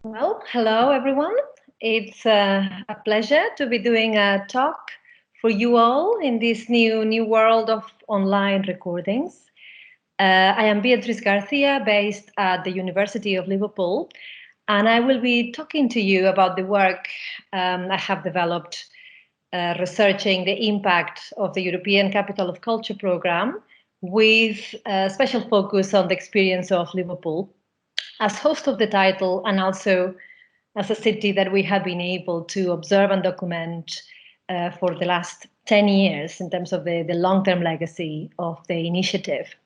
Well, hello everyone. It's a pleasure to be doing a talk for you all in this new world of online recordings. I am Beatriz García, based at the University of Liverpool, and I will be talking to you about the work I have developed researching the impact of the European Capital of Culture program with a special focus on the experience of Liverpool as host of the title and also as a city that we have been able to observe and document for the last 10 years in terms of the long-term legacy of the initiative.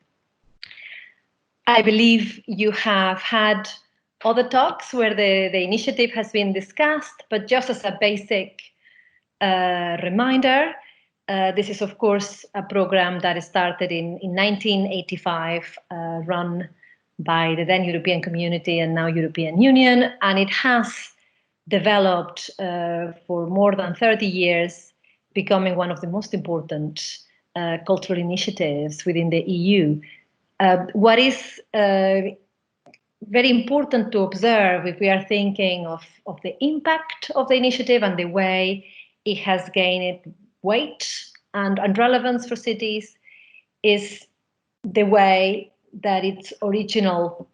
I believe you have had other talks where the initiative has been discussed, but just as a basic reminder, this is, of course, a program that started in 1985, run by the then European Community and now European Union, and it has developed for more than 30 years, becoming one of the most important cultural initiatives within the EU. What is very important to observe if we are thinking of the impact of the initiative and the way it has gained weight and relevance for cities is the way that its original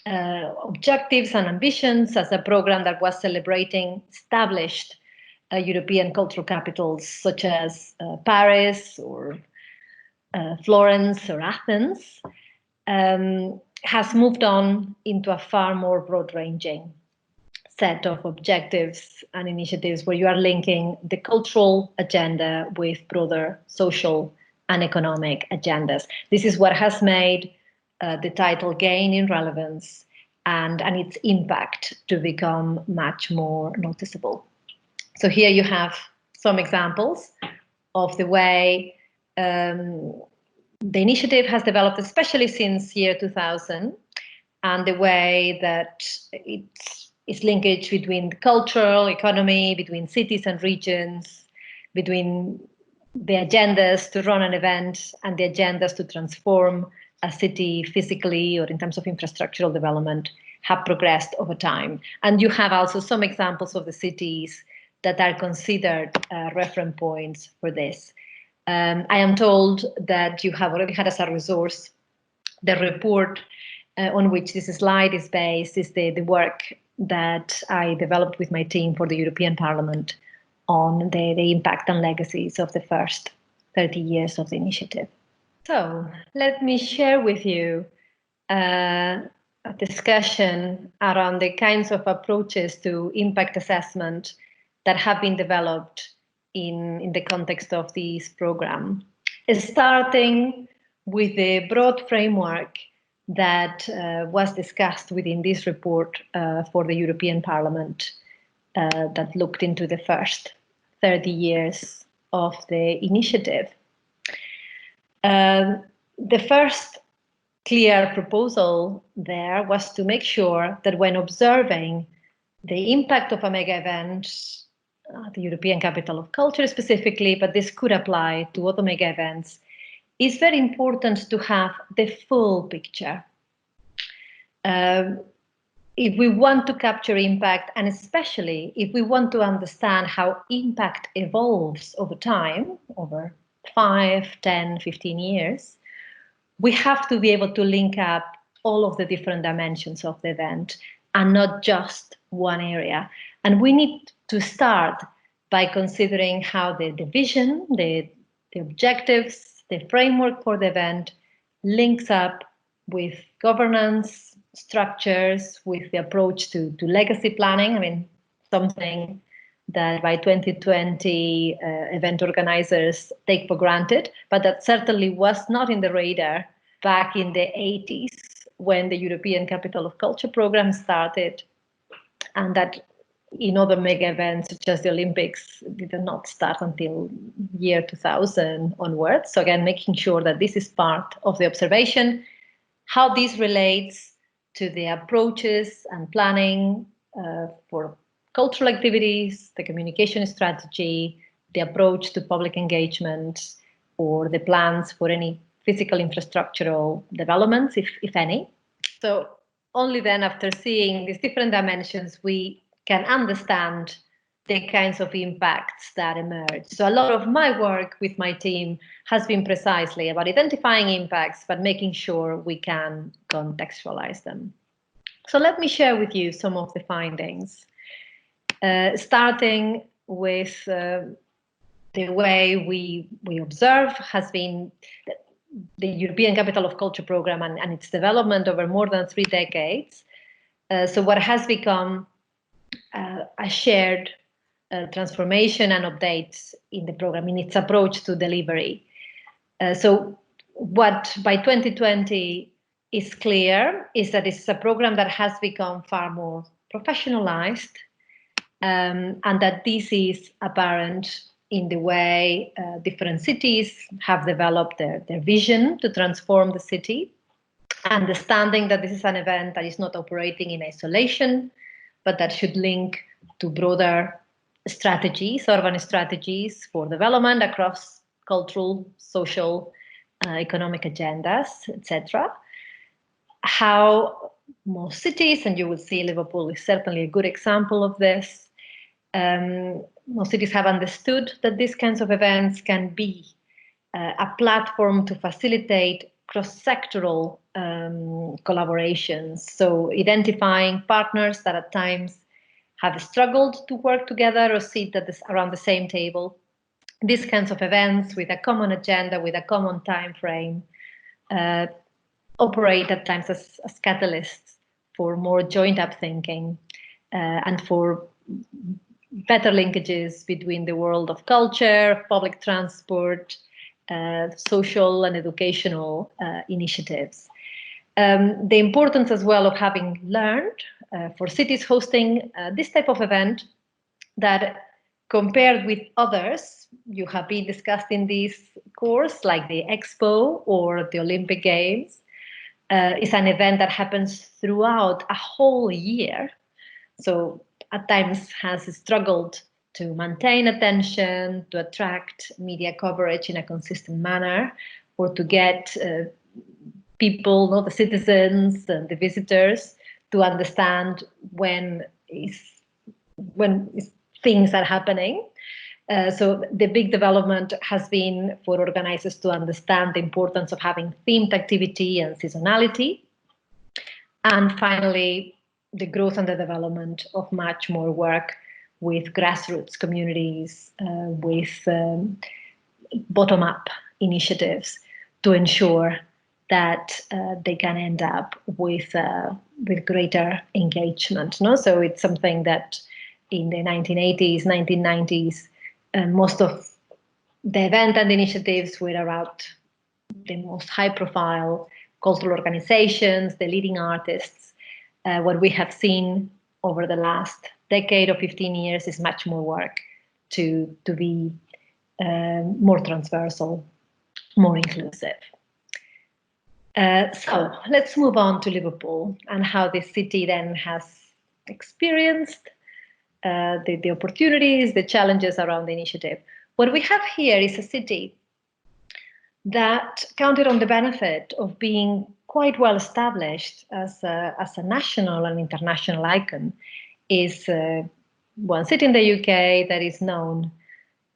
objectives and ambitions as a program that was celebrating established European cultural capitals such as Paris or Florence or Athens has moved on into a far more broad-ranging set of objectives and initiatives where you are linking the cultural agenda with broader social and economic agendas. This is what has made the title gain in relevance and its impact to become much more noticeable. So here you have some examples of the way the initiative has developed, especially since year 2000, and the way that its linkage between the cultural economy, between cities and regions, between the agendas to run an event and the agendas to transform a city physically or in terms of infrastructural development have progressed over time. And you have also some examples of the cities that are considered reference points for this. I am told that you have already had as a resource the report on which this slide is based is the work that I developed with my team for the European Parliament on the impact and legacies of the first 30 years of the initiative. So let me share with you a discussion around the kinds of approaches to impact assessment that have been developed in the context of this program, starting with the broad framework that was discussed within this report for the European Parliament that looked into the first 30 years of the initiative. The first clear proposal there was to make sure that when observing the impact of a mega event, the European Capital of Culture specifically, but this could apply to other mega events, it's very important to have the full picture. If we want to capture impact, and especially if we want to understand how impact evolves over time, over 5, 10, 15 years, we have to be able to link up all of the different dimensions of the event and not just one area. And we need to start by considering how the vision, the objectives, the framework for the event links up with governance structures, with the approach to legacy planning. I mean, something that by 2020 event organizers take for granted, but that certainly was not in the radar back in the 80s when the European Capital of Culture program started, and that in other mega events such as the Olympics did not start until year 2000 onwards. So again, making sure that this is part of the observation, how this relates to the approaches and planning for cultural activities, the communication strategy, the approach to public engagement, or the plans for any physical infrastructural developments, if any. So only then, after seeing these different dimensions, we can understand the kinds of impacts that emerge. So a lot of my work with my team has been precisely about identifying impacts, but making sure we can contextualize them. So let me share with you some of the findings, starting with the way we observe has been the European Capital of Culture program and its development over more than 3 decades. So what has become a shared transformation and updates in the program, in its approach to delivery. So what by 2020 is clear is that it's a program that has become far more professionalized, and that this is apparent in the way different cities have developed their vision to transform the city, understanding that this is an event that is not operating in isolation, but that should link to broader strategies, urban strategies for development across cultural, social, economic agendas, etc. How most cities, and you will see Liverpool is certainly a good example of this, most cities have understood that these kinds of events can be a platform to facilitate cross-sectoral collaborations. So identifying partners that at times have struggled to work together or sit around the same table. These kinds of events with a common agenda, with a common time frame, operate at times as catalysts for more joined-up thinking and for better linkages between the world of culture, public transport, social and educational initiatives. The importance as well of having learned for cities hosting this type of event that compared with others you have been discussed in this course, like the Expo or the Olympic Games, is an event that happens throughout a whole year. So at times has struggled to maintain attention, to attract media coverage in a consistent manner, or to get people, the citizens and the visitors, to understand when things are happening. So the big development has been for organizers to understand the importance of having themed activity and seasonality. And finally, the growth and the development of much more work with grassroots communities, with bottom-up initiatives to ensure that they can end up with greater engagement. No? So it's something that in the 1980s, 1990s, most of the event and initiatives were around the most high-profile cultural organizations, the leading artists. What we have seen over the last decade or 15 years is much more work to be more transversal, more inclusive. So let's move on to Liverpool and how this city then has experienced the opportunities, the challenges around the initiative. What we have here is a city that counted on the benefit of being quite well established as a national and international icon. Is one city in the UK that is known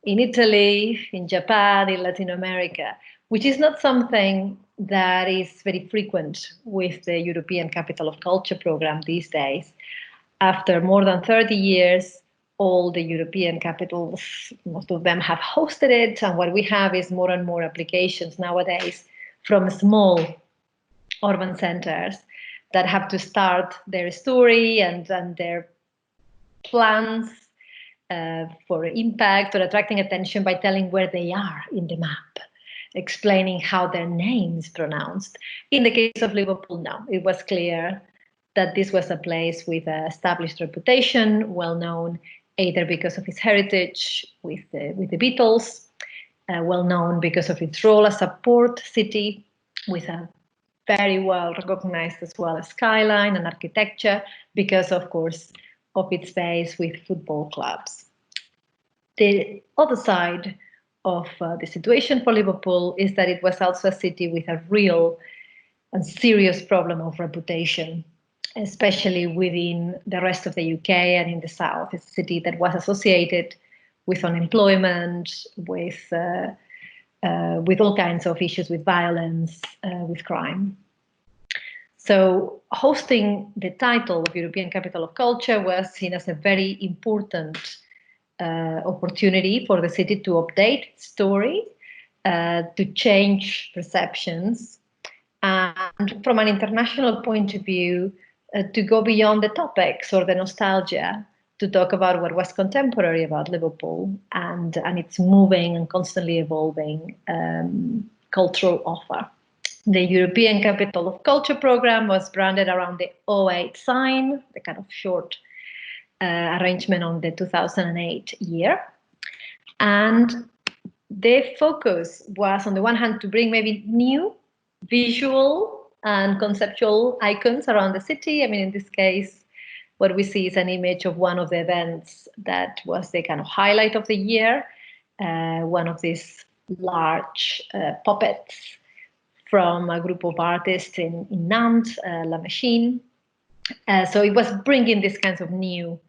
in Italy, in Japan, in Latin America, which is not something that is very frequent with the European Capital of Culture program these days. After more than 30 years, all the European capitals, most of them have hosted it, and what we have is more and more applications nowadays from small urban centers that have to start their story and their plans for impact or attracting attention by telling where they are in the map, explaining how their name is pronounced. In the case of Liverpool, no, it was clear that this was a place with an established reputation, well known either because of its heritage with the Beatles, well known because of its role as a port city with a very well recognized as well as skyline and architecture, because of course of its base with football clubs. The other side of the situation for Liverpool is that it was also a city with a real and serious problem of reputation. especially within the rest of the UK and in the south. It's a city that was associated with unemployment, with all kinds of issues, with violence, with crime. So hosting the title of European Capital of Culture was seen as a very important opportunity for the city to update its story, to change perceptions, and from an international point of view, to go beyond the topics or the nostalgia, to talk about what was contemporary about Liverpool and its moving and constantly evolving cultural offer. The European Capital of Culture program was branded around the 08 sign, the kind of short arrangement on the 2008 year. And the focus was, on the one hand, to bring maybe new visual and conceptual icons around the city. I mean, in this case, what we see is an image of one of the events that was the kind of highlight of the year, one of these large puppets from a group of artists in Nantes, La Machine. So it was bringing these kinds of new,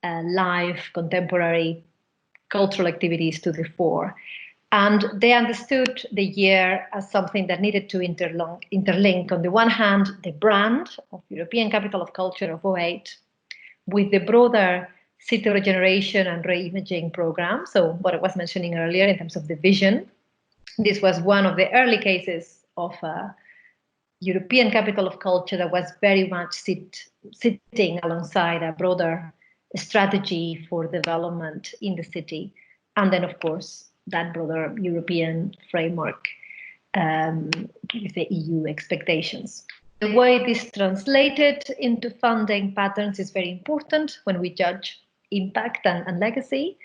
live, contemporary cultural activities to the fore. And they understood the year as something that needed to interlink, on the one hand, the brand of European Capital of Culture of 08 with the broader city regeneration and reimaging program. So what I was mentioning earlier in terms of the vision, this was one of the early cases of a European Capital of Culture that was very much sitting alongside a broader strategy for development in the city. And then, of course, that broader European framework with the EU expectations. The way this translated into funding patterns is very important when we judge impact and legacy.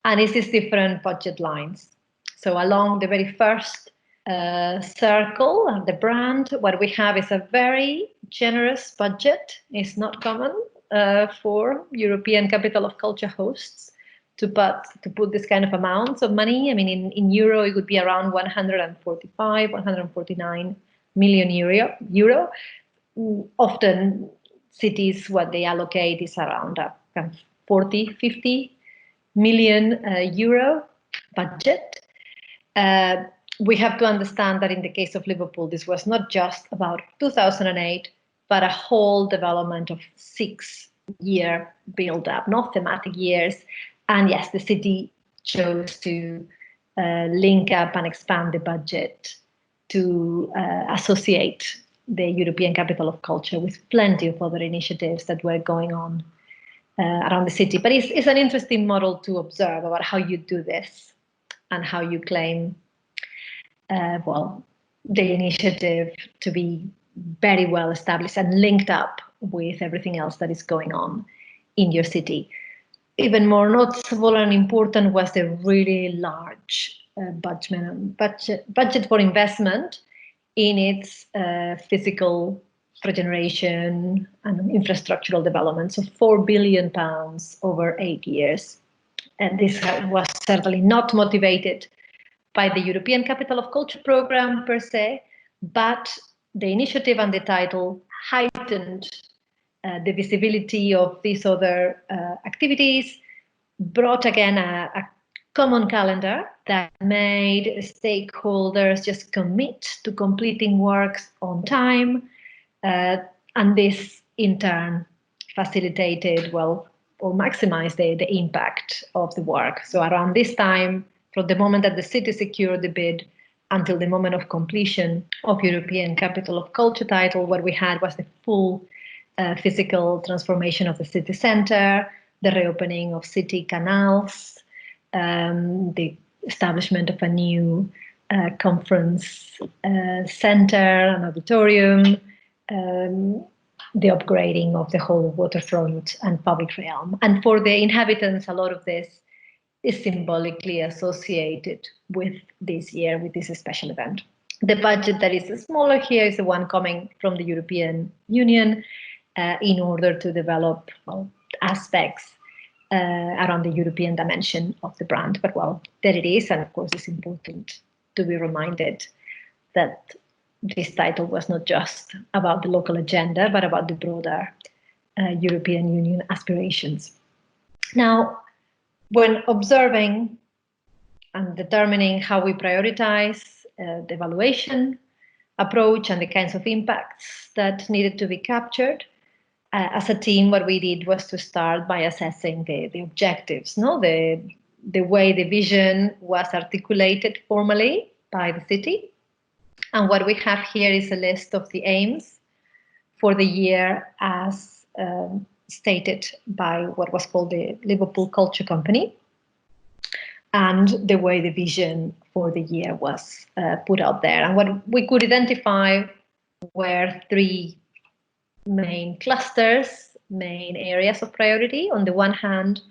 And it is different budget lines. So along the very first circle and the brand, what we have is a very generous budget. It's not common for European Capital of Culture hosts to put this kind of amounts of money. I mean, in euro, it would be around 145, 149 million euro. Often cities, what they allocate is around a 40, 50 million euro budget. We have to understand that in the case of Liverpool, this was not just about 2008, but a whole development of 6-year build-up, not thematic years. And yes, the city chose to link up and expand the budget to associate the European Capital of Culture with plenty of other initiatives that were going on around the city. But it's an interesting model to observe about how you do this and how you claim the initiative to be very well established and linked up with everything else that is going on in your city. Even more noticeable and important was the really large budget for investment in its physical regeneration and infrastructural development. So £4 billion over 8 years. And this was certainly not motivated by the European Capital of Culture program per se, but the initiative and the title heightened the visibility of these other activities, brought again a common calendar that made stakeholders just commit to completing works on time, and this in turn facilitated, or maximized the impact of the work. So around this time, from the moment that the city secured the bid until the moment of completion of European Capital of Culture title, what we had was the full physical transformation of the city centre, the reopening of city canals, the establishment of a new conference centre, an auditorium, the upgrading of the whole waterfront and public realm. And for the inhabitants, a lot of this is symbolically associated with this year, with this special event. The budget that is smaller here is the one coming from the European Union in order to develop aspects around the European dimension of the brand. But there it is, and of course it's important to be reminded that this title was not just about the local agenda, but about the broader European Union aspirations. Now, when observing and determining how we prioritize the evaluation approach and the kinds of impacts that needed to be captured, as a team, what we did was to start by assessing the objectives, the way the vision was articulated formally by the city. And what we have here is a list of the aims for the year as stated by what was called the Liverpool Culture Company, and the way the vision for the year was put out there. And what we could identify were three main clusters, main areas of priority. On the one hand,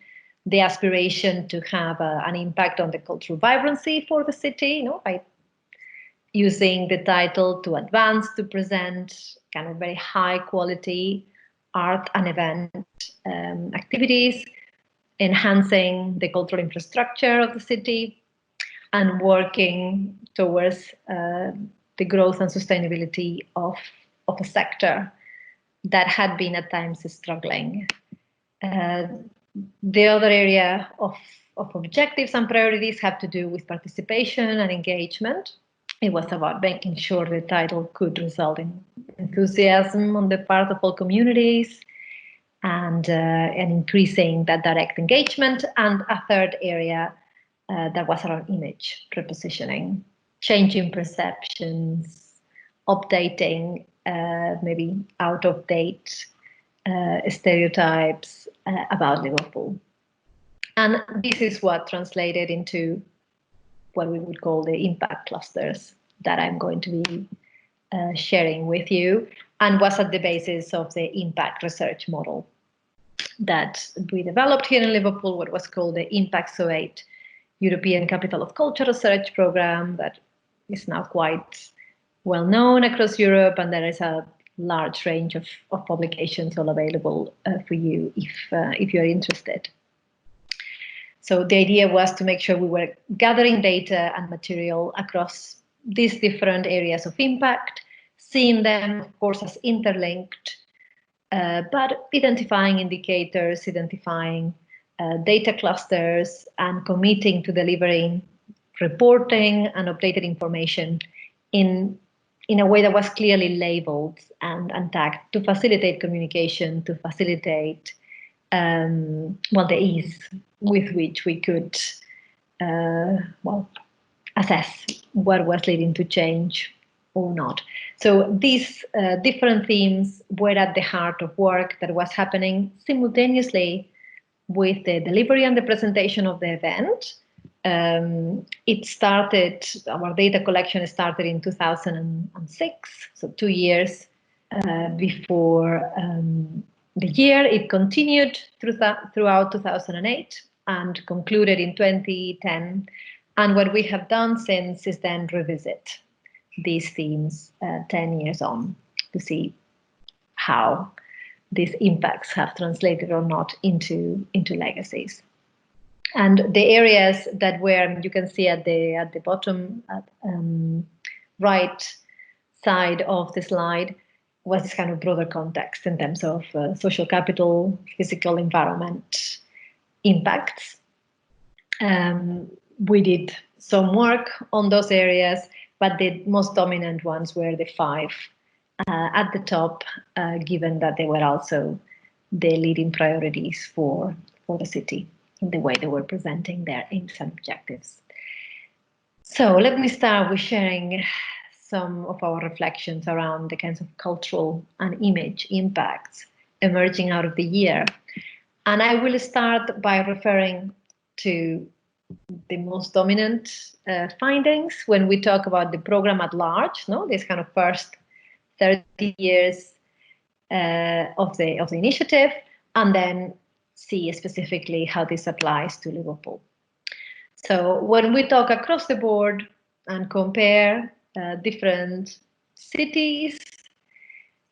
the aspiration to have an impact on the cultural vibrancy for the city, by using the title to advance, to present kind of very high quality art and event activities, enhancing the cultural infrastructure of the city, and working towards the growth and sustainability of a sector that had been at times struggling. The other area of objectives and priorities have to do with participation and engagement. It was about making sure the title could result in enthusiasm on the part of all communities and increasing that direct engagement. And a third area that was around image repositioning, changing perceptions, updating maybe out-of-date stereotypes about Liverpool. And this is what translated into what we would call the impact clusters that I'm going to be sharing with you, and was at the basis of the impact research model that we developed here in Liverpool, what was called the Impact 08 European Capital of Culture Research Program, that is now quite well known across Europe, and there is a large range of publications all available for you if you're interested. So the idea was to make sure we were gathering data and material across these different areas of impact, seeing them, of course, as interlinked, but identifying indicators, identifying data clusters, and committing to delivering reporting and updated information in a way that was clearly labeled and tagged to facilitate communication, to facilitate the ease with which we could assess what was leading to change or not. So these different themes were at the heart of work that was happening simultaneously with the delivery and the presentation of the event. It started, our data collection started in 2006, so 2 years before the year. It continued throughout 2008 and concluded in 2010. And what we have done since is then revisit these themes 10 years on to see how these impacts have translated or not into legacies. And the areas that were, you can see at the bottom right side of the slide, was this kind of broader context in terms of social capital, physical environment impacts. We did some work on those areas, but the most dominant ones were the 5 at the top, given that they were also the leading priorities for the city in the way they were presenting their aims and objectives. So let me start with sharing some of our reflections around the kinds of cultural and image impacts emerging out of the year. And I will start by referring to the most dominant findings when we talk about the program at large, this kind of first 30 years of the initiative, and then see specifically how this applies to Liverpool. So when we talk across the board and compare different cities,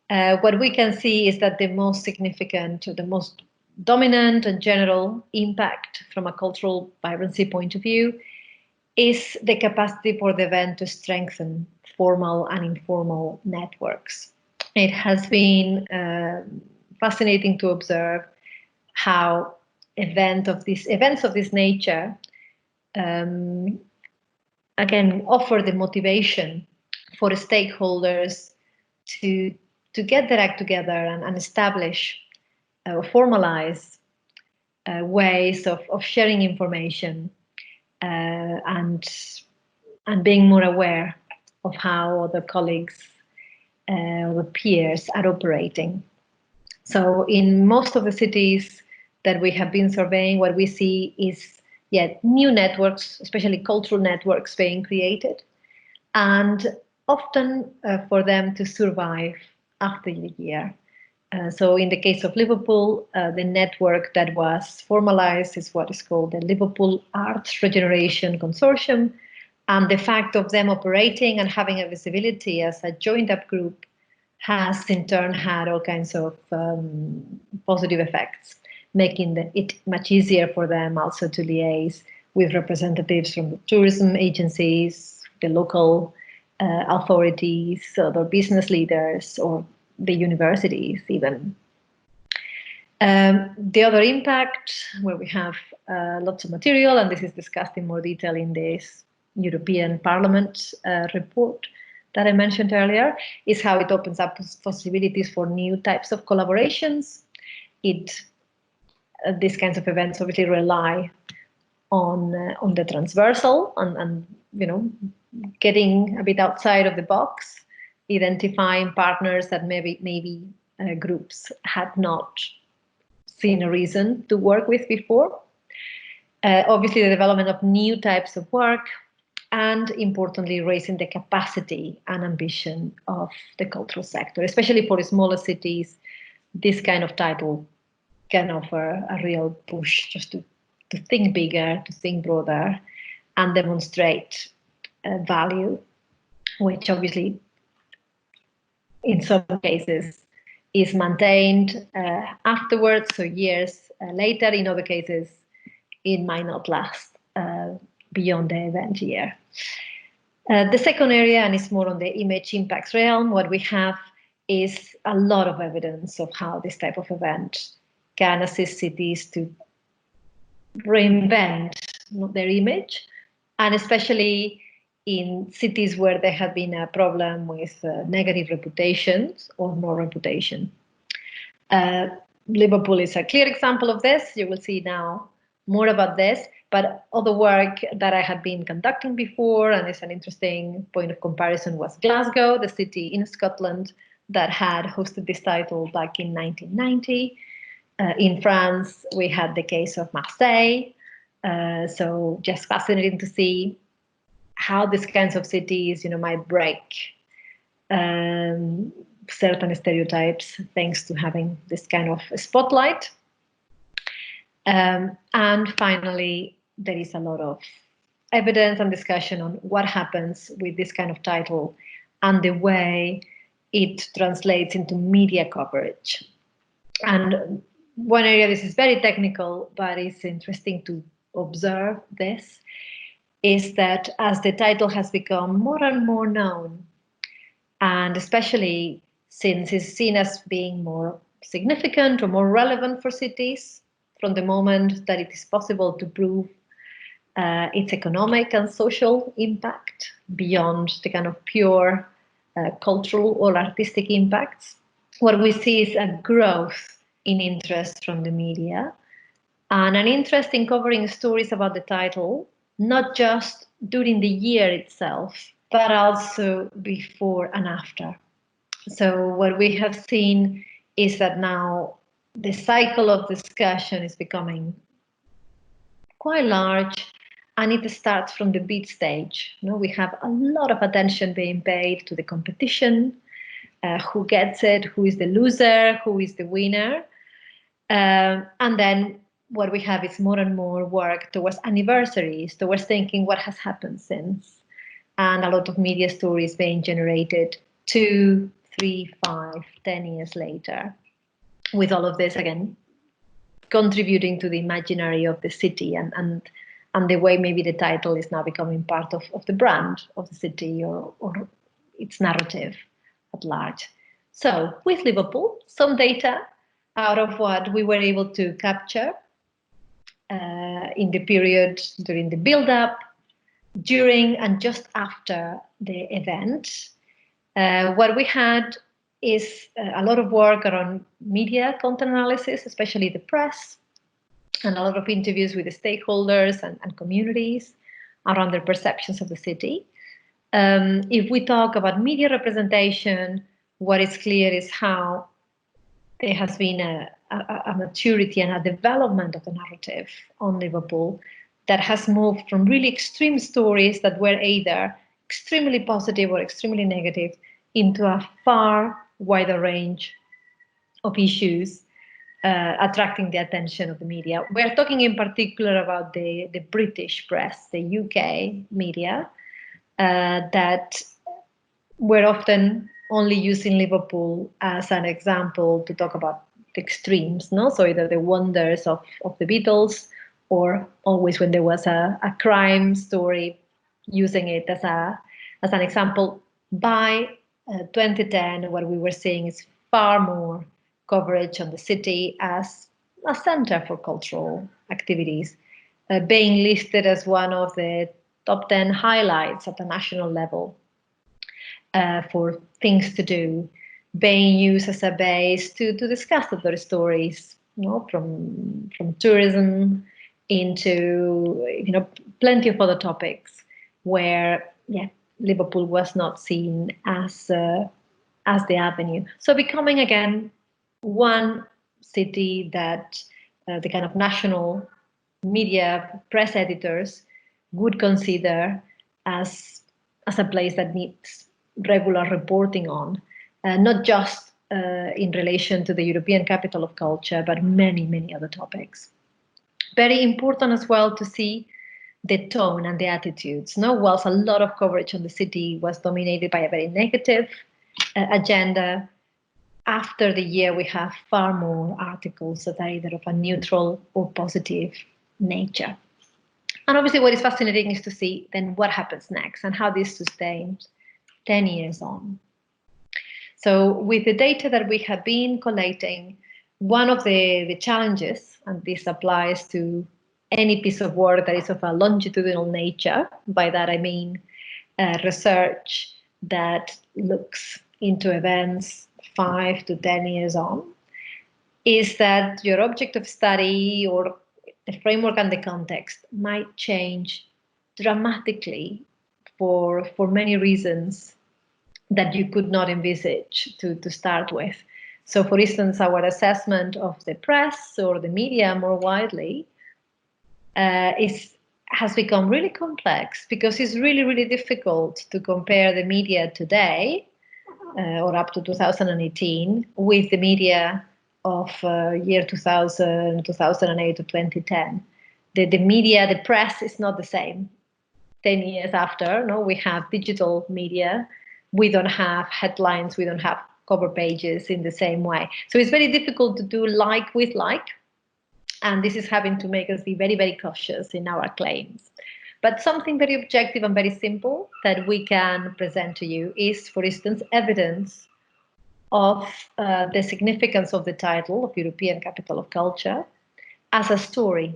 what we can see is that the most significant, the most dominant and general impact from a cultural vibrancy point of view is the capacity for the event to strengthen formal and informal networks. It has been fascinating to observe how events of this nature again offer the motivation for stakeholders to get their act together and establish or formalize ways of sharing information and being more aware of how other colleagues or peers are operating. So in most of the cities that we have been surveying, what we see is new networks, especially cultural networks, being created, and often for them to survive after the year. So in the case of Liverpool, the network that was formalized is what is called the Liverpool Arts Regeneration Consortium. And the fact of them operating and having a visibility as a joined-up group has in turn had all kinds of positive effects, making it much easier for them also to liaise with representatives from the tourism agencies, the local authorities, other business leaders, or the universities even. The other impact, where we have lots of material, and this is discussed in more detail in this European Parliament report that I mentioned earlier, is how it opens up possibilities for new types of collaborations. These kinds of events obviously rely on the transversal and getting a bit outside of the box, identifying partners that maybe groups had not seen a reason to work with before. Obviously, the development of new types of work, and importantly, raising the capacity and ambition of the cultural sector, especially for smaller cities. This kind of title can offer a real push just to think bigger, to think broader, and demonstrate value, which obviously in some cases is maintained afterwards, so years later. In other cases, it might not last beyond the event year. The second area, and it's more on the image impacts realm, what we have is a lot of evidence of how this type of event can assist cities to reinvent their image, and especially in cities where there have been a problem with negative reputations or no reputation. Liverpool is a clear example of this. You will see now more about this, but other work that I had been conducting before, and it's an interesting point of comparison, was Glasgow, the city in Scotland that had hosted this title back in 1990. In France, we had the case of Marseille. So just fascinating to see how these kinds of cities, might break certain stereotypes thanks to having this kind of spotlight. And finally, there is a lot of evidence and discussion on what happens with this kind of title and the way it translates into media coverage. And one area, this is very technical, but it's interesting to observe this, is that as the title has become more and more known, and especially since it's seen as being more significant or more relevant for cities, from the moment that it is possible to prove its economic and social impact beyond the kind of pure cultural or artistic impacts, what we see is a growth in interest from the media and an interest in covering stories about the title, not just during the year itself, but also before and after. So what we have seen is that now the cycle of discussion is becoming quite large, and it starts from the bid stage. We have a lot of attention being paid to the competition, who gets it, who is the loser, who is the winner. And then what we have is more and more work towards anniversaries, towards thinking what has happened since, and a lot of media stories being generated 2, 3, 5, 10 years later, with all of this again contributing to the imaginary of the city and and the way maybe the title is now becoming part of the brand of the city or its narrative at large. So with Liverpool, some data out of what we were able to capture in the period during the build-up, during and just after the event. What we had is a lot of work around media content analysis, especially the press, and a lot of interviews with the stakeholders and communities around their perceptions of the city. If we talk about media representation, what is clear is how there has been a maturity and a development of the narrative on Liverpool that has moved from really extreme stories that were either extremely positive or extremely negative into a far wider range of issues attracting the attention of the media. We're talking in particular about the British press, the UK media, that were often only using Liverpool as an example to talk about the extremes, no? So either the wonders of the Beatles, or always when there was a crime story, using it as an example. By 2010, what we were seeing is far more coverage on the city as a center for cultural activities, being listed as one of the top 10 highlights at the national level for things to do, being used as a base to discuss other stories, you know, from tourism into, you know, plenty of other topics where, yeah, Liverpool was not seen as the avenue. So becoming again one city that the kind of national media press editors would consider as a place that needs regular reporting on, not just in relation to the European Capital of Culture, but many, many other topics. Very important as well to see the tone and the attitudes. No, whilst a lot of coverage on the city was dominated by a very negative agenda, after the year we have far more articles that are either of a neutral or positive nature. And obviously what is fascinating is to see then what happens next and how this sustains 10 years on. So with the data that we have been collating, one of the challenges, and this applies to any piece of work that is of a longitudinal nature, by that I mean research that looks into events 5 to 10 years on, is that your object of study or the framework and the context might change dramatically for many reasons that you could not envisage to start with. So for instance, our assessment of the press or the media more widely has become really complex because it's really, really difficult to compare the media today or up to 2018 with the media of year 2000, 2008 to 2010. The media, the press is not the same. 10 years after, no, we have digital media. We don't have headlines, we don't have cover pages in the same way. So it's very difficult to do like with like. And this is having to make us be very, very cautious in our claims. But something very objective and very simple that we can present to you is, for instance, evidence of the significance of the title of European Capital of Culture as a story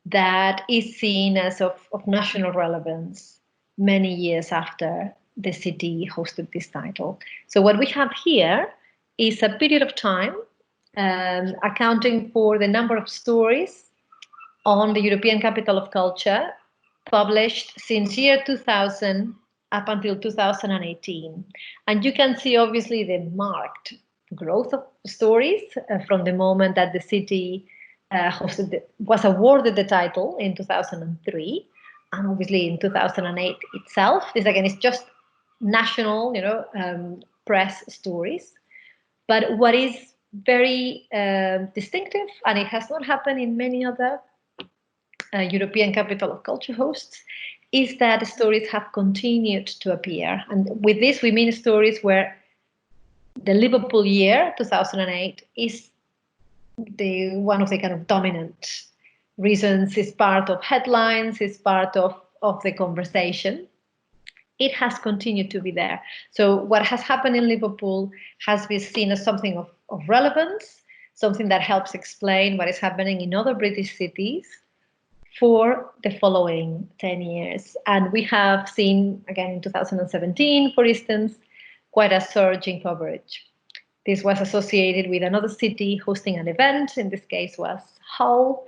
that is seen as of national relevance many years after the city hosted this title. So what we have here is a period of time accounting for the number of stories on the European Capital of Culture published since year 2000 up until 2018. And you can see obviously the marked growth of stories from the moment that the city was awarded the title in 2003, and obviously in 2008 itself. This again is just national, press stories. But what is very distinctive, and it has not happened in many other European Capital of Culture hosts, is that stories have continued to appear. And with this, we mean stories where the Liverpool year, 2008, is one of the kind of dominant reasons is part of headlines, is part of the conversation. It has continued to be there. So what has happened in Liverpool has been seen as something of relevance, something that helps explain what is happening in other British cities for the following 10 years. And we have seen, again, in 2017, for instance, quite a surge in coverage. This was associated with another city hosting an event. In this case was Hull,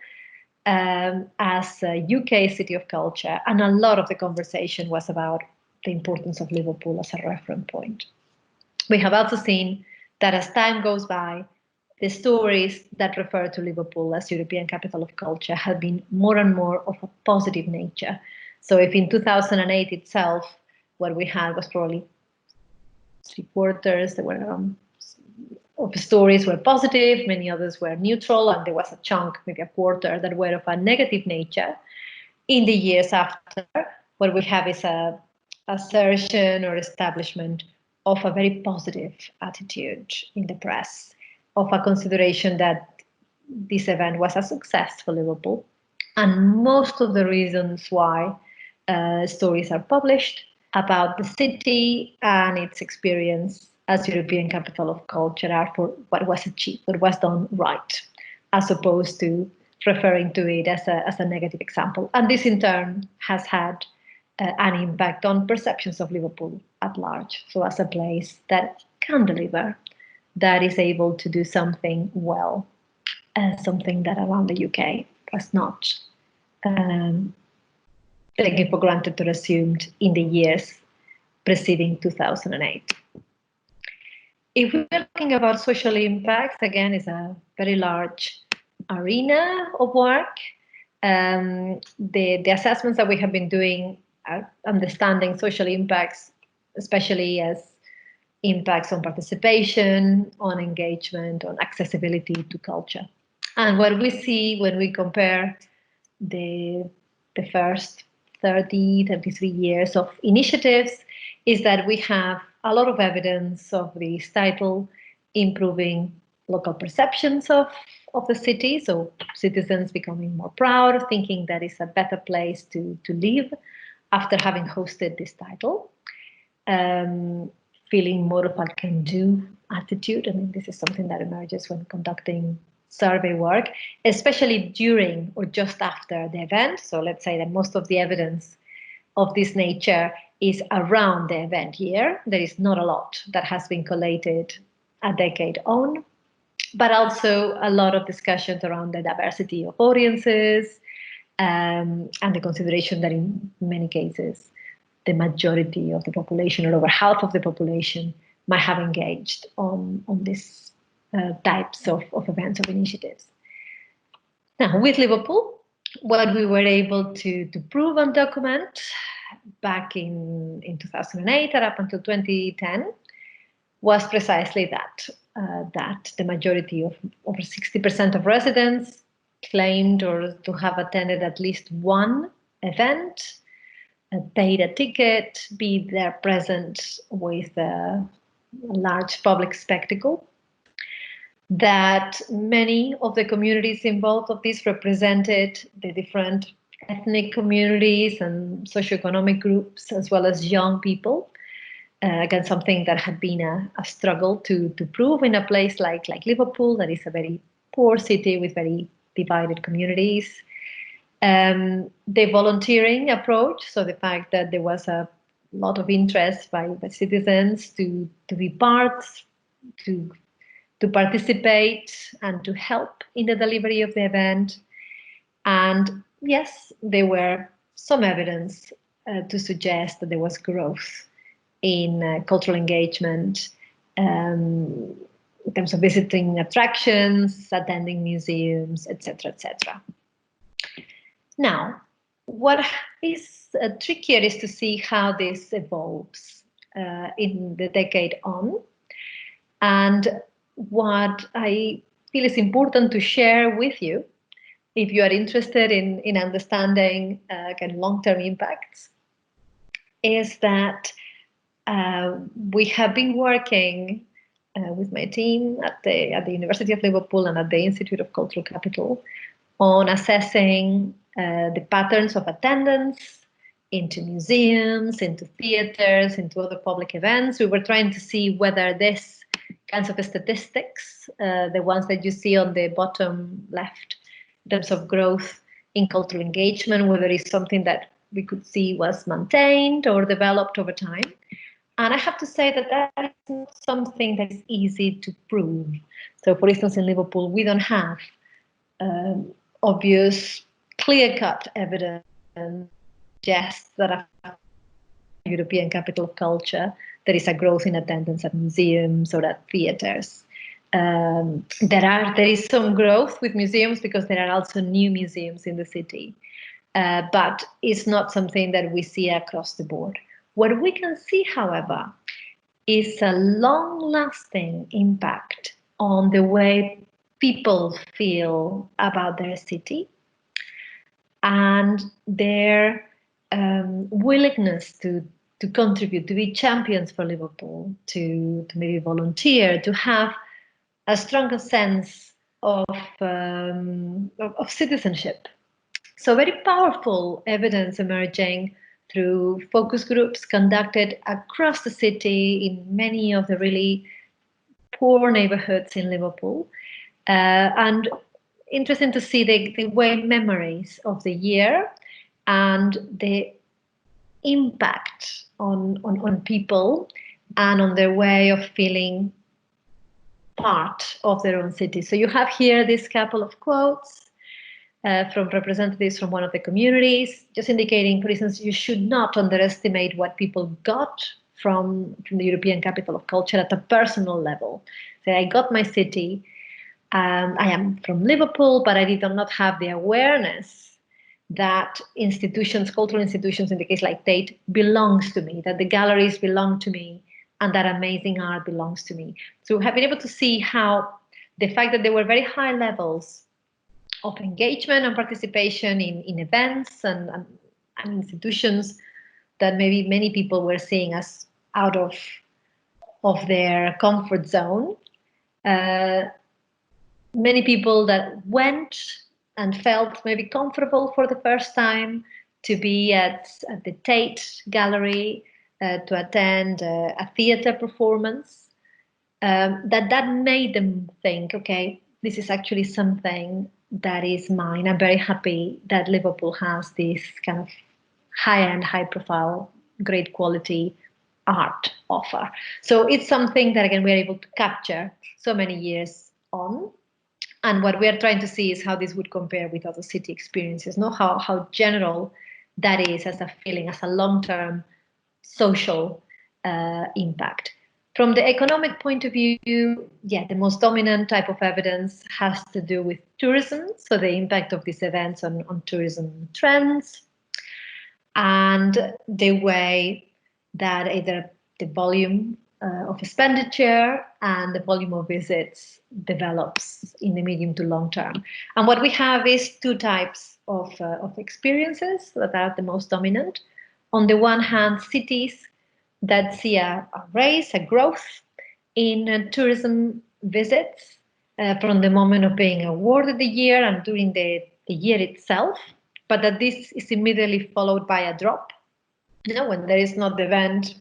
as a UK city of culture. And a lot of the conversation was about the importance of Liverpool as a reference point. We have also seen that as time goes by, the stories that refer to Liverpool as European capital of culture have been more and more of a positive nature. So if in 2008 itself, what we had was probably 3/4 that were of stories were positive, many others were neutral, and there was a chunk, maybe a quarter, that were of a negative nature. In the years after, what we have is a assertion or establishment of a very positive attitude in the press, of a consideration that this event was a success for Liverpool. And most of the reasons why stories are published about the city and its experience as European capital of culture are for what was achieved, what was done right, as opposed to referring to it as a negative example. And this in turn has had an impact on perceptions of Liverpool at large. So as a place that can deliver, that is able to do something well, something that around the UK was not taken for granted or assumed in the years preceding 2008. If we're talking about social impact, again, it's a very large arena of work. The assessments that we have been doing are understanding social impacts, especially as impacts on participation, on engagement, on accessibility to culture. And what we see when we compare the first 30, 33 years of initiatives is that we have a lot of evidence of this title improving local perceptions of the city, so citizens becoming more proud, thinking that it's a better place to live after having hosted this title, feeling more of a can-do attitude. I mean, this is something that emerges when conducting survey work, especially during or just after the event. So let's say that most of the evidence of this nature is around the event year. There is not a lot that has been collated a decade on, but also a lot of discussions around the diversity of audiences and the consideration that in many cases, the majority of the population, or over half of the population, might have engaged on these types of events, of initiatives. Now, with Liverpool, what we were able to prove and document back in 2008 and up until 2010 was precisely that, that the majority of over 60% of residents claimed or to have attended at least one event, paid a ticket, be there present with a large public spectacle, that many of the communities involved of this represented the different ethnic communities and socioeconomic groups, as well as young people. Again, something that had been a struggle to prove in a place like Liverpool, that is a very poor city with very divided communities. The volunteering approach, so the fact that there was a lot of interest by citizens to be part, to participate and to help in the delivery of the event. And yes, there were some evidence to suggest that there was growth in cultural engagement in terms of visiting attractions, attending museums, etc., etc. Now, what is trickier is to see how this evolves in the decade on. And what I feel is important to share with you, if you are interested in understanding kind of long-term impacts, is that we have been working with my team at the University of Liverpool and at the Institute of Cultural Capital on assessing the patterns of attendance into museums, into theaters, into other public events. We were trying to see whether this kinds of statistics, the ones that you see on the bottom left, in terms of growth in cultural engagement, whether it's something that we could see was maintained or developed over time. And I have to say that that is not something that is easy to prove. So, for instance, in Liverpool, we don't have obvious, clear-cut evidence suggests that a European capital of culture, there is a growth in attendance at museums or at theatres. There is some growth with museums because there are also new museums in the city, but it's not something that we see across the board. What we can see, however, is a long-lasting impact on the way people feel about their city and their willingness to contribute, to be champions for Liverpool, to maybe volunteer, to have a stronger sense of citizenship. So very powerful evidence emerging through focus groups conducted across the city in many of the really poor neighborhoods in Liverpool. And interesting to see the way memories of the year and the impact on people and on their way of feeling part of their own city. So you have here this couple of quotes from representatives from one of the communities, just indicating, for instance, you should not underestimate what people got from the European Capital of Culture at a personal level. So I got my city. I am from Liverpool, but I did not have the awareness that institutions, cultural institutions, in the case like Tate, belongs to me, that the galleries belong to me, and that amazing art belongs to me. So have been able to see how the fact that there were very high levels of engagement and participation in events and institutions that maybe many people were seeing as out of their comfort zone. Many people that went and felt maybe comfortable for the first time to be at the Tate Gallery, to attend a theatre performance, that made them think, okay, this is actually something that is mine. I'm very happy that Liverpool has this kind of high-end, high-profile, great quality art offer. So it's something that, again, we're able to capture so many years on. And what we're trying to see is how this would compare with other city experiences, not how general that is as a feeling, as a long-term social impact. From the economic point of view, the most dominant type of evidence has to do with tourism, so the impact of these events on tourism trends, and the way that either the volume of expenditure and the volume of visits develops in the medium to long term. And what we have is two types of experiences that are the most dominant. On the one hand, cities that see a rise, a growth in tourism visits from the moment of being awarded the year and during the year itself, but that this is immediately followed by a drop. You know, when there is not the event,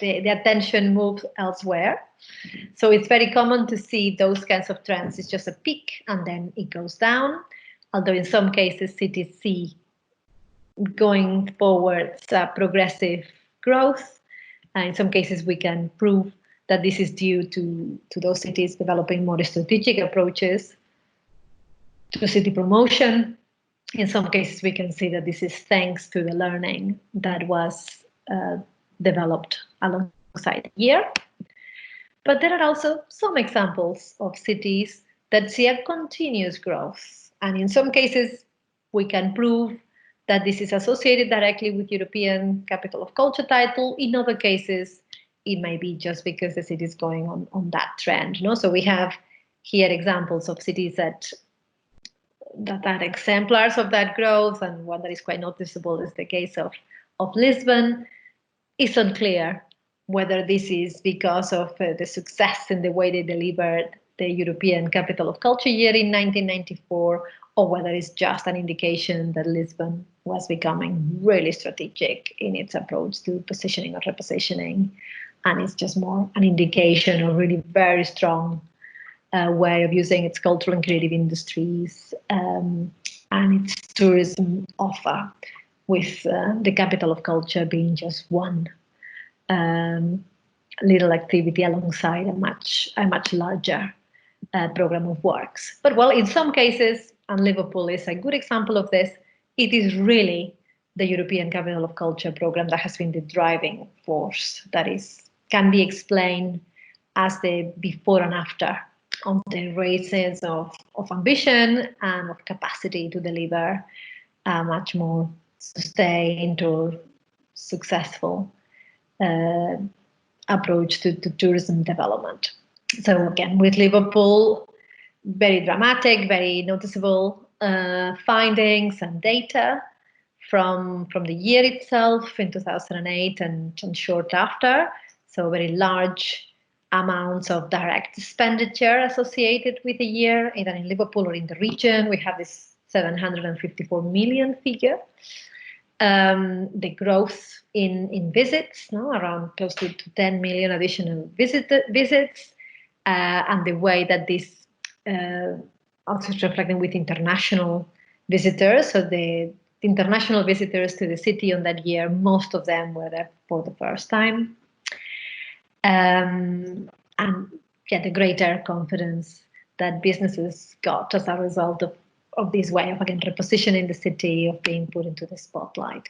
the attention moves elsewhere. So it's very common to see those kinds of trends. It's just a peak and then it goes down. Although in some cases cities see going forward progressive growth. In some cases we can prove that this is due to those cities developing more strategic approaches to city promotion. In some cases we can see that this is thanks to the learning that was developed alongside the year. But there are also some examples of cities that see a continuous growth. And in some cases, we can prove that this is associated directly with European Capital of Culture title. In other cases, it may be just because the city is going on that trend. You know? So we have here examples of cities that are exemplars of that growth, and one that is quite noticeable is the case of Lisbon. It's unclear whether this is because of the success in the way they delivered the European Capital of Culture year in 1994, or whether it's just an indication that Lisbon was becoming really strategic in its approach to positioning or repositioning, and it's just more an indication of really very strong way of using its cultural and creative industries and its tourism offer, with the Capital of Culture being just one little activity alongside a much larger program of works. But well, in some cases, and Liverpool is a good example of this, it is really the European Capital of Culture program that has been the driving force that can be explained as the before and after of the races of ambition and of capacity to deliver a much more sustained or successful approach to tourism development. So again, with Liverpool, very dramatic, very noticeable findings and data from the year itself in 2008 and short after. So very large amounts of direct expenditure associated with the year, either in Liverpool or in the region. We have this 754 million figure. The growth in visits, around close to 10 million additional visits, and the way that this also is reflecting with international visitors. So the international visitors to the city on that year, most of them were there for the first time. And yeah, the greater confidence that businesses got as a result of this way of, again, repositioning the city, of being put into the spotlight.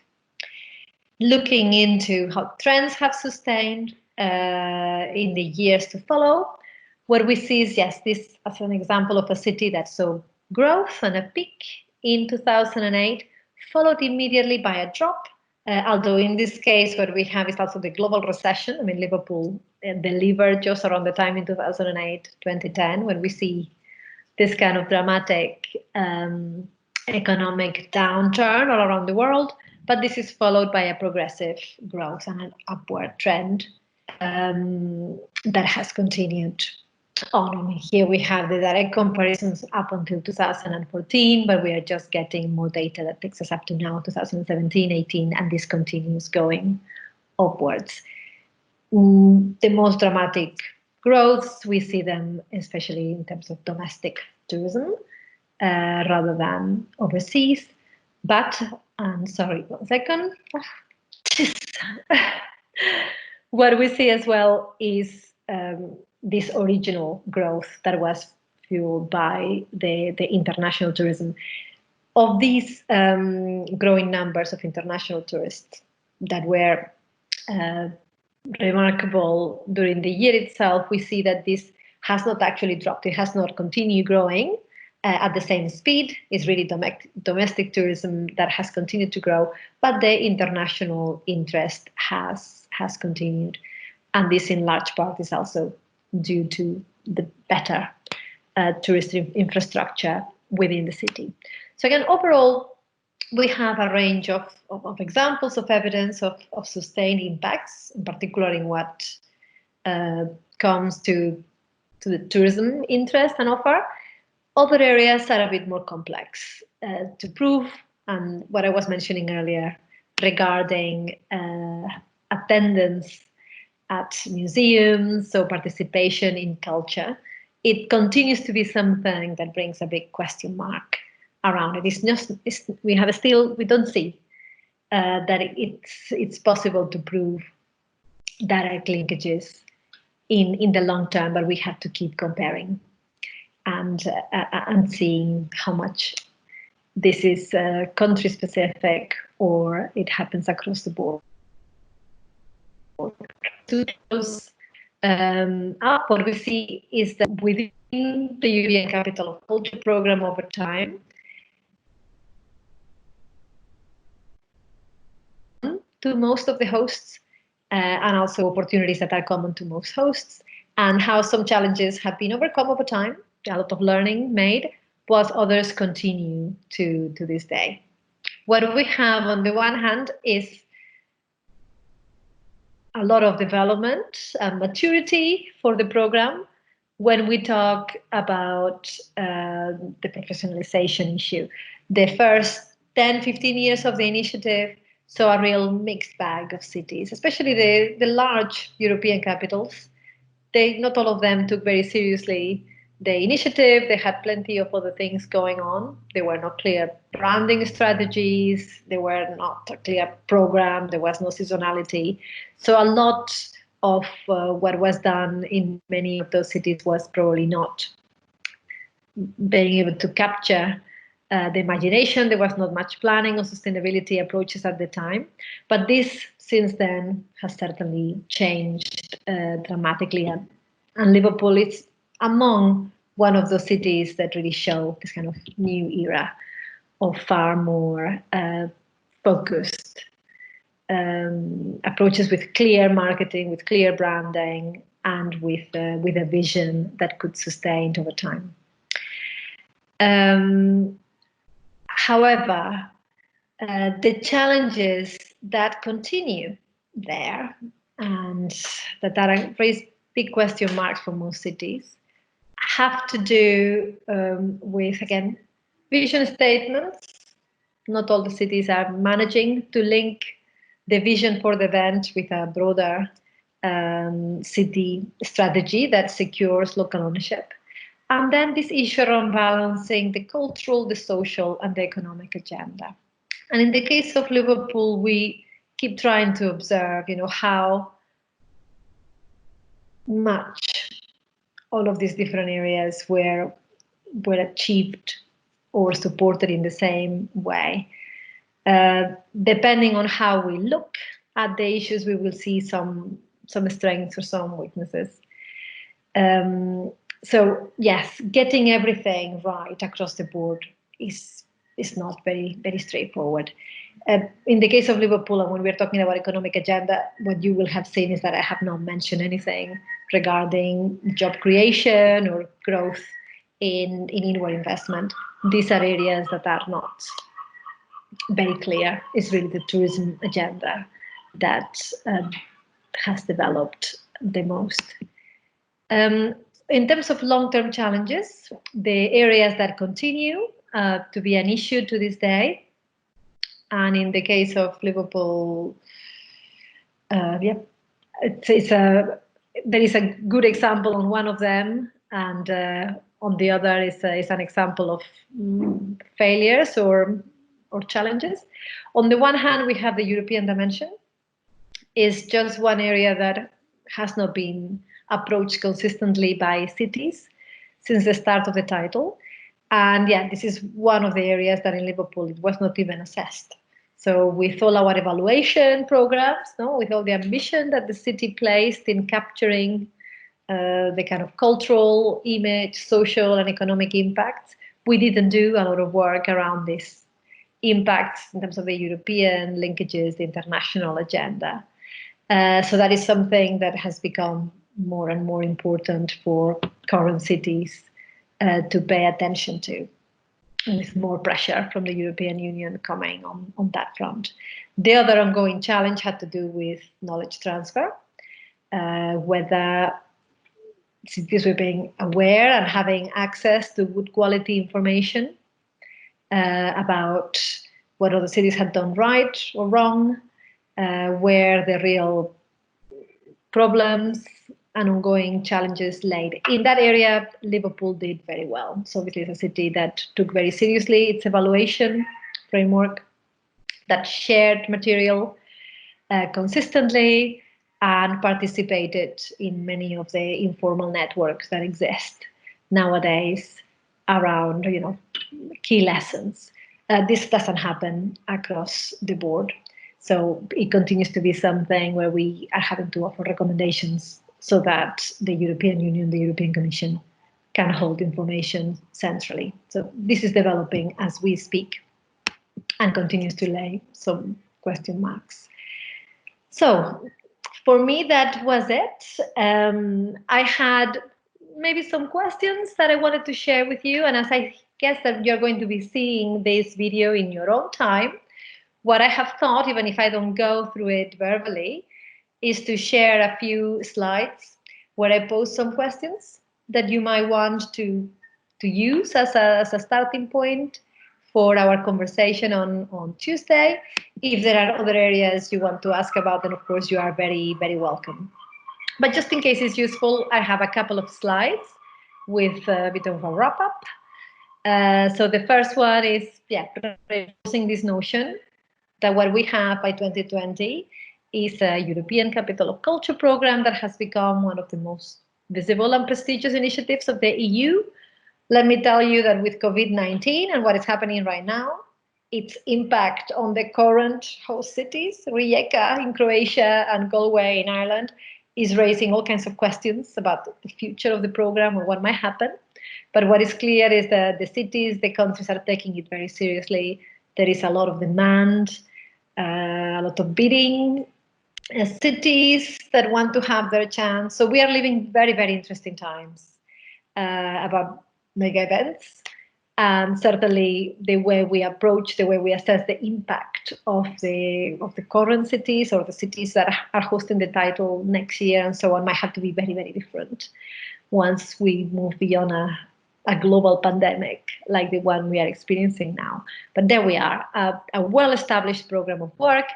Looking into how trends have sustained in the years to follow, what we see is, yes, this as an example of a city that saw growth and a peak in 2008, followed immediately by a drop. Although in this case, what we have is also the global recession. I mean, Liverpool delivered just around the time in 2008, 2010, when we see this kind of dramatic economic downturn all around the world. But this is followed by a progressive growth and an upward trend that has continued on. I mean, here we have the direct comparisons up until 2014, but we are just getting more data that takes us up to now, 2017, 18, and this continues going upwards. The most dramatic growths, we see them especially in terms of domestic tourism rather than overseas. But, sorry, 1 second. What we see as well is this original growth that was fueled by the international tourism. Of these growing numbers of international tourists that were remarkable during the year itself, we see that this has not actually dropped. It has not continued growing at the same speed. It's really domestic tourism that has continued to grow, but the international interest has continued. And this in large part is also due to the better tourist infrastructure within the city. So again, overall, we have a range of examples of evidence of sustained impacts, in particular in what comes to the tourism interest and offer. Other areas are a bit more complex to prove, and what I was mentioning earlier regarding attendance at museums, so participation in culture, it continues to be something that brings a big question mark around it. We don't see that it's possible to prove direct linkages in the long term, but we have to keep comparing and seeing how much this is country specific or it happens across the board. To close up, what we see is that within the European Capital of Culture program over time, to most of the hosts and also opportunities that are common to most hosts, and how some challenges have been overcome over time, a lot of learning made, whilst others continue to this day. What we have on the one hand is a lot of development and maturity for the program, when we talk about the professionalization issue, the first 10, 15 years of the initiative saw a real mixed bag of cities, especially the large European capitals. Not all of them took very seriously the initiative. They had plenty of other things going on. There were no clear branding strategies. There were not a clear program. There was no seasonality. So a lot of what was done in many of those cities was probably not being able to capture the imagination. There was not much planning on sustainability approaches at the time. But this, since then, has certainly changed dramatically. And Liverpool is among one of those cities that really show this kind of new era of far more focused approaches with clear marketing, with clear branding, and with a vision that could sustain over time. However, the challenges that continue there and that raise big question marks for most cities have to do with, again, vision statements. Not all the cities are managing to link the vision for the event with a broader city strategy that secures local ownership. And then this issue around balancing the cultural, the social, and the economic agenda. And in the case of Liverpool, we keep trying to observe, how much all of these different areas were achieved or supported in the same way. Depending on how we look at the issues, we will see some strengths or some weaknesses. So yes, getting everything right across the board is not very, very straightforward. In the case of Liverpool, and when we're talking about economic agenda, what you will have seen is that I have not mentioned anything regarding job creation or growth in inward investment. These are areas that are not very clear. It's really the tourism agenda that has developed the most. In terms of long-term challenges, the areas that continue to be an issue to this day, and in the case of Liverpool, there is a good example on one of them, and on the other is an example of failures or challenges. On the one hand, we have the European dimension. Is just one area that has not been approached consistently by cities since the start of the title. And yeah, this is one of the areas that in Liverpool it was not even assessed. So with all our evaluation programs, with all the ambition that the city placed in capturing the kind of cultural, image, social and economic impacts, we didn't do a lot of work around this impacts in terms of the European linkages, the international agenda. So that is something that has become more and more important for current cities to pay attention to, with more pressure from the European Union coming on that front. The other ongoing challenge had to do with knowledge transfer, whether cities were being aware and having access to good quality information about what other cities had done right or wrong, where the real problems and ongoing challenges laid. In that area, Liverpool did very well. So obviously it's a city that took very seriously its evaluation framework, that shared material consistently and participated in many of the informal networks that exist nowadays around, key lessons. This doesn't happen across the board. So it continues to be something where we are having to offer recommendations so that the European Union, the European Commission can hold information centrally. So this is developing as we speak and continues to lay some question marks. So for me, that was it. I had maybe some questions that I wanted to share with you. And as I guess that you're going to be seeing this video in your own time, what I have thought, even if I don't go through it verbally, is to share a few slides where I pose some questions that you might want to use as a starting point for our conversation on Tuesday. If there are other areas you want to ask about, then of course you are very, very welcome. But just in case it's useful, I have a couple of slides with a bit of a wrap up. So the first one is, reinforcing this notion that what we have by 2020 is a European Capital of Culture program that has become one of the most visible and prestigious initiatives of the EU. Let me tell you that with COVID-19 and what is happening right now, its impact on the current host cities, Rijeka in Croatia and Galway in Ireland, is raising all kinds of questions about the future of the program or what might happen. But what is clear is that the cities, the countries are taking it very seriously. There is a lot of demand, a lot of bidding, cities that want to have their chance. So we are living very, very interesting times about mega events. And certainly the way we approach, the way we assess the impact of the current cities or the cities that are hosting the title next year and so on might have to be very, very different once we move beyond a global pandemic like the one we are experiencing now. But there we are, a well-established program of work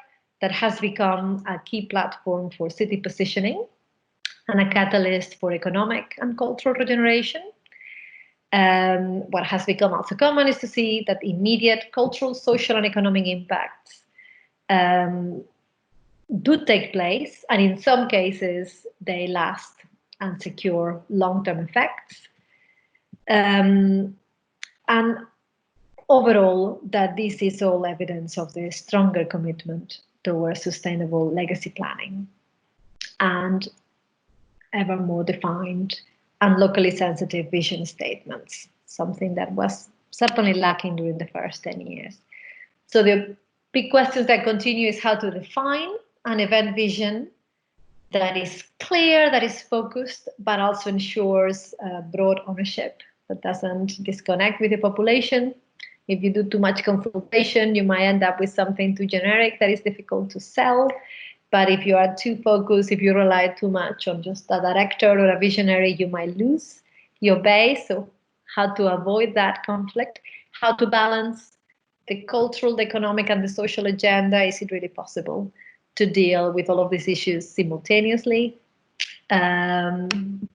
that has become a key platform for city positioning and a catalyst for economic and cultural regeneration. What has become also common is to see that immediate cultural, social, and economic impacts do take place, and in some cases, they last and secure long-term effects. And overall, that this is all evidence of the stronger commitment towards sustainable legacy planning and ever more defined and locally sensitive vision statements, something that was certainly lacking during the first 10 years. So the big questions that continue is how to define an event vision that is clear, that is focused, but also ensures broad ownership that doesn't disconnect with the population. If you do too much consultation, you might end up with something too generic that is difficult to sell. But if you are too focused, if you rely too much on just a director or a visionary, you might lose your base. So how to avoid that conflict, how to balance the cultural, the economic, and the social agenda. Is it really possible to deal with all of these issues simultaneously? And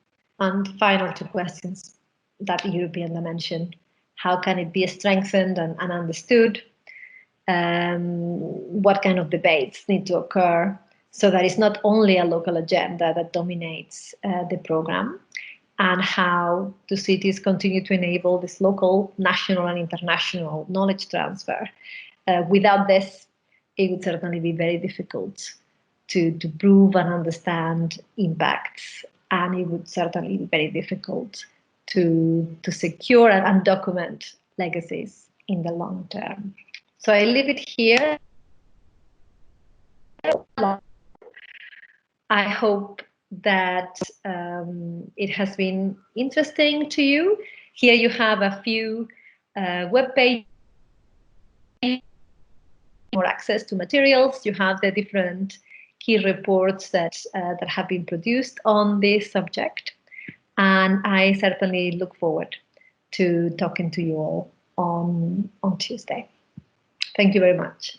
final two questions, that European dimension. How can it be strengthened and understood? What kind of debates need to occur so that it's not only a local agenda that dominates the program, and how do cities continue to enable this local, national, and international knowledge transfer? Without this, it would certainly be very difficult to prove and understand impacts, and it would certainly be very difficult to secure and document legacies in the long term. So I leave it here. I hope that it has been interesting to you. Here you have a few web pages, more access to materials. You have the different key reports that have been produced on this subject. And I certainly look forward to talking to you all on Tuesday. Thank you very much.